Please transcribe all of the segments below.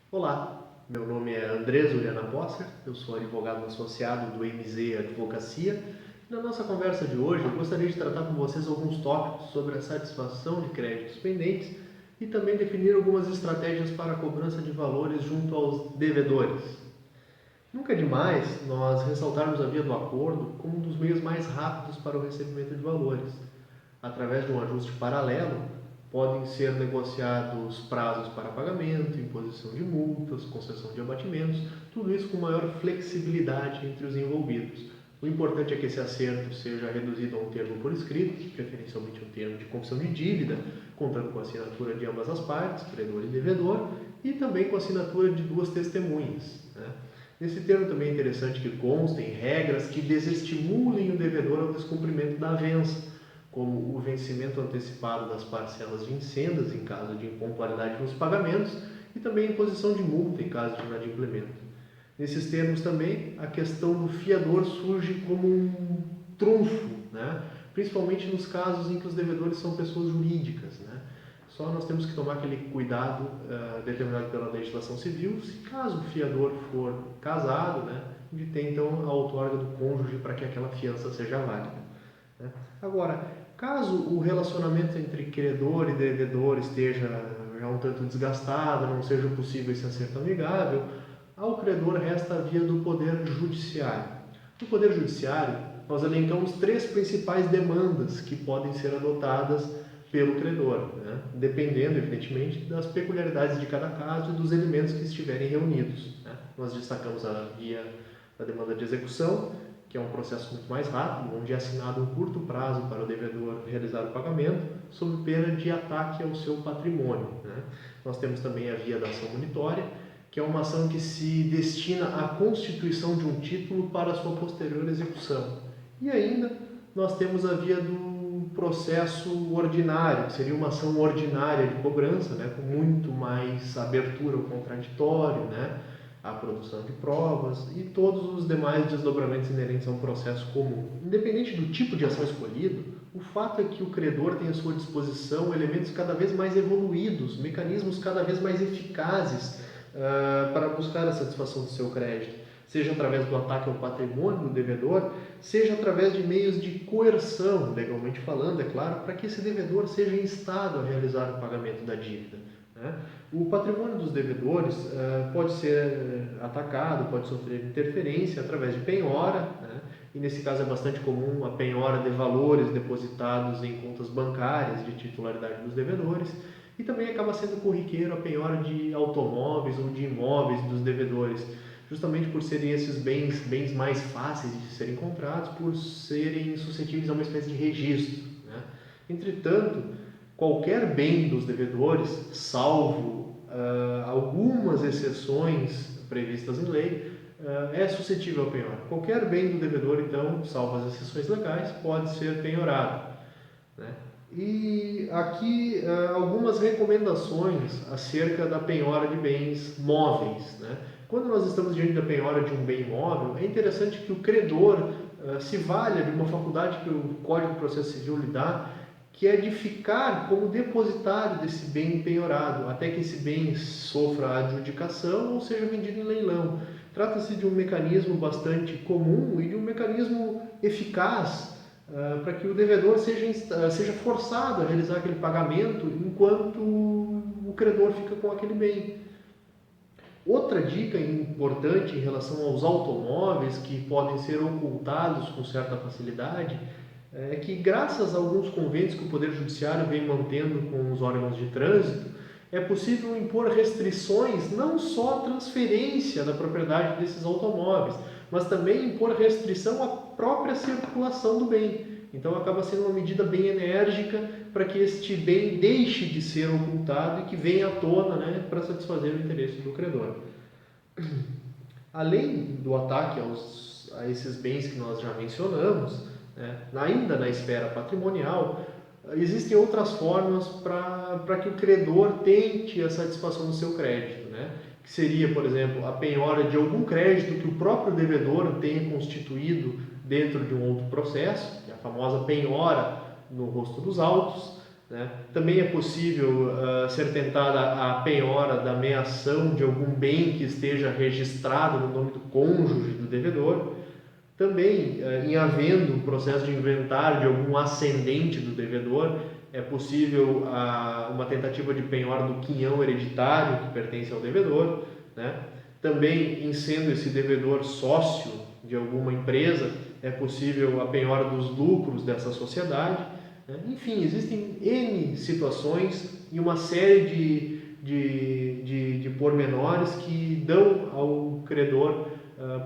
Olá, meu nome é Andrés Juliana Posser, eu sou advogado associado do MZ Advocacia. Na nossa conversa de hoje, eu gostaria de tratar com vocês alguns tópicos sobre a satisfação de créditos pendentes e também definir algumas estratégias para a cobrança de valores junto aos devedores. Nunca é demais nós ressaltarmos a via do acordo como um dos meios mais rápidos para o recebimento de valores. Através de um ajuste paralelo, podem ser negociados prazos para pagamento, imposição de multas, concessão de abatimentos, tudo isso com maior flexibilidade entre os envolvidos. O importante é que esse acerto seja reduzido a um termo por escrito, preferencialmente um termo de confissão de dívida, contando com a assinatura de ambas as partes, credor e devedor, e também com a assinatura de duas testemunhas. Nesse termo também é interessante que constem regras que desestimulem o devedor ao descumprimento da avença, como o vencimento antecipado das parcelas vincendas em caso de impontualidade nos pagamentos e também a imposição de multa em caso de inadimplemento. Nesses termos também, a questão do fiador surge como um trunfo, principalmente nos casos em que os devedores são pessoas jurídicas. Só nós temos que tomar aquele cuidado determinado pela legislação civil, se caso o fiador for casado, de ter então a outorga do cônjuge para que aquela fiança seja válida. Agora, caso o relacionamento entre credor e devedor esteja já um tanto desgastado, não seja possível esse acerto amigável, ao credor resta a via do Poder Judiciário. No Poder Judiciário, nós elencamos três principais demandas que podem ser adotadas pelo credor, dependendo, evidentemente, das peculiaridades de cada caso e dos elementos que estiverem reunidos. Nós destacamos a via da demanda de execução, que é um processo muito mais rápido, onde é assinado um curto prazo para o devedor realizar o pagamento, sob pena de ataque ao seu patrimônio. Nós temos também a via da ação monitória, que é uma ação que se destina à constituição de um título para a sua posterior execução. E ainda nós temos a via do processo ordinário, que seria uma ação ordinária de cobrança, com muito mais abertura ao contraditório, a produção de provas e todos os demais desdobramentos inerentes a um processo comum. Independente do tipo de ação escolhido, o fato é que o credor tem à sua disposição elementos cada vez mais evoluídos, mecanismos cada vez mais eficazes para buscar a satisfação do seu crédito, seja através do ataque ao patrimônio do devedor, seja através de meios de coerção, legalmente falando, é claro, para que esse devedor seja instado a realizar o pagamento da dívida. O patrimônio dos devedores pode ser atacado, pode sofrer interferência através de penhora, e nesse caso é bastante comum a penhora de valores depositados em contas bancárias de titularidade dos devedores, e também acaba sendo corriqueiro a penhora de automóveis ou de imóveis dos devedores, justamente por serem esses bens mais fáceis de serem encontrados, por serem suscetíveis a uma espécie de registro. Entretanto, qualquer bem dos devedores, salvo algumas exceções previstas em lei, é suscetível a penhora. Qualquer bem do devedor, então, salvo as exceções legais, pode ser penhorado. E aqui algumas recomendações acerca da penhora de bens móveis. Quando nós estamos diante da penhora de um bem imóvel, é interessante que o credor se valha de uma faculdade que o Código de Processo Civil lhe dá, que é de ficar como depositário desse bem penhorado, até que esse bem sofra a adjudicação ou seja vendido em leilão. Trata-se de um mecanismo bastante comum e de um mecanismo eficaz para que o devedor seja forçado a realizar aquele pagamento enquanto o credor fica com aquele bem. Outra dica importante em relação aos automóveis que podem ser ocultados com certa facilidade é que, graças a alguns convênios que o Poder Judiciário vem mantendo com os órgãos de trânsito, é possível impor restrições, não só à transferência da propriedade desses automóveis, mas também impor restrição à própria circulação do bem. Então acaba sendo uma medida bem enérgica para que este bem deixe de ser ocultado e que venha à tona para satisfazer o interesse do credor. Além do ataque a esses bens que nós já mencionamos, ainda na esfera patrimonial, existem outras formas para que o credor tente a satisfação do seu crédito, que seria, por exemplo, a penhora de algum crédito que o próprio devedor tenha constituído dentro de um outro processo, que é a famosa penhora no rosto dos autos, né? Também é possível ser tentada a penhora da meação de algum bem que esteja registrado no nome do cônjuge do devedor. Também, em havendo um processo de inventário de algum ascendente do devedor, é possível uma tentativa de penhora do quinhão hereditário que pertence ao devedor, né? Também, em sendo esse devedor sócio de alguma empresa, é possível a penhora dos lucros dessa sociedade, né? Enfim, existem N situações e uma série de pormenores que dão ao credor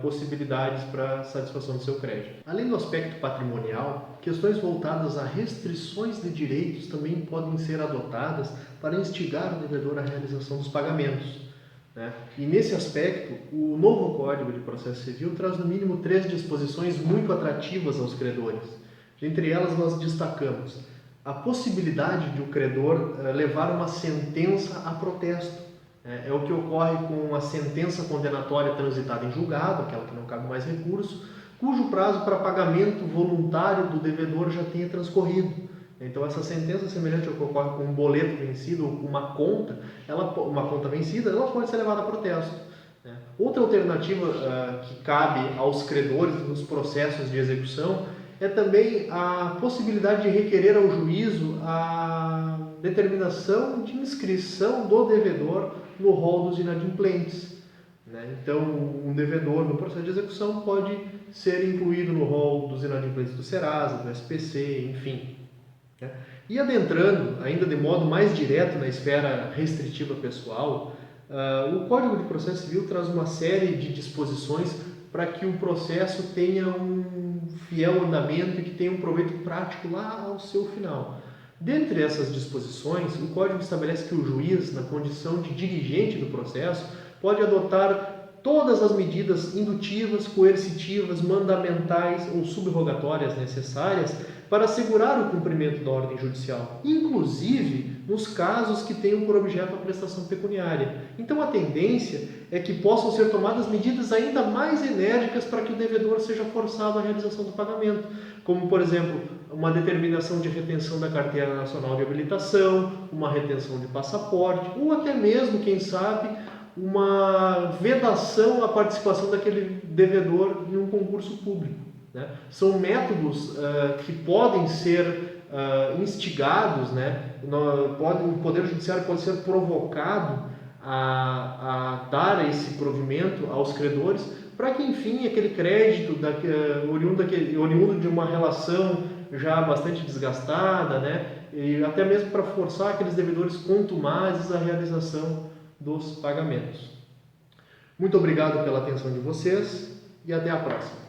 possibilidades para satisfação do seu crédito. Além do aspecto patrimonial, questões voltadas a restrições de direitos também podem ser adotadas para instigar o devedor à realização dos pagamentos, né? E nesse aspecto, o novo Código de Processo Civil traz no mínimo 3 disposições muito atrativas aos credores. Dentre elas, nós destacamos a possibilidade de o credor levar uma sentença a protesto. É o que ocorre com a sentença condenatória transitada em julgado, aquela que não cabe mais recurso, cujo prazo para pagamento voluntário do devedor já tenha transcorrido. Então, essa sentença, semelhante ao que ocorre com um boleto vencido ou uma conta vencida, ela pode ser levada a protesto. Outra alternativa que cabe aos credores nos processos de execução é também a possibilidade de requerer ao juízo a determinação de inscrição do devedor no rol dos inadimplentes. Então, um devedor no processo de execução pode ser incluído no rol dos inadimplentes do Serasa, do SPC, enfim. E adentrando, ainda de modo mais direto na esfera restritiva pessoal, o Código de Processo Civil traz uma série de disposições para que o processo tenha um fiel andamento e que tenha um proveito prático lá ao seu final. Dentre essas disposições, o Código estabelece que o juiz, na condição de dirigente do processo, pode adotar todas as medidas indutivas, coercitivas, mandamentais ou subrogatórias necessárias para assegurar o cumprimento da ordem judicial, inclusive nos casos que tenham por objeto a prestação pecuniária. Então, a tendência é que possam ser tomadas medidas ainda mais enérgicas para que o devedor seja forçado à realização do pagamento, como, por exemplo, uma determinação de retenção da Carteira Nacional de Habilitação, uma retenção de passaporte, ou até mesmo, quem sabe, uma vedação à participação daquele devedor em um concurso público. São métodos que podem ser instigados, o Poder Judiciário pode ser provocado a dar esse provimento aos credores para que, enfim, aquele crédito oriundo de uma relação já bastante desgastada, e até mesmo para forçar aqueles devedores contumazes à realização dos pagamentos. Muito obrigado pela atenção de vocês e até a próxima.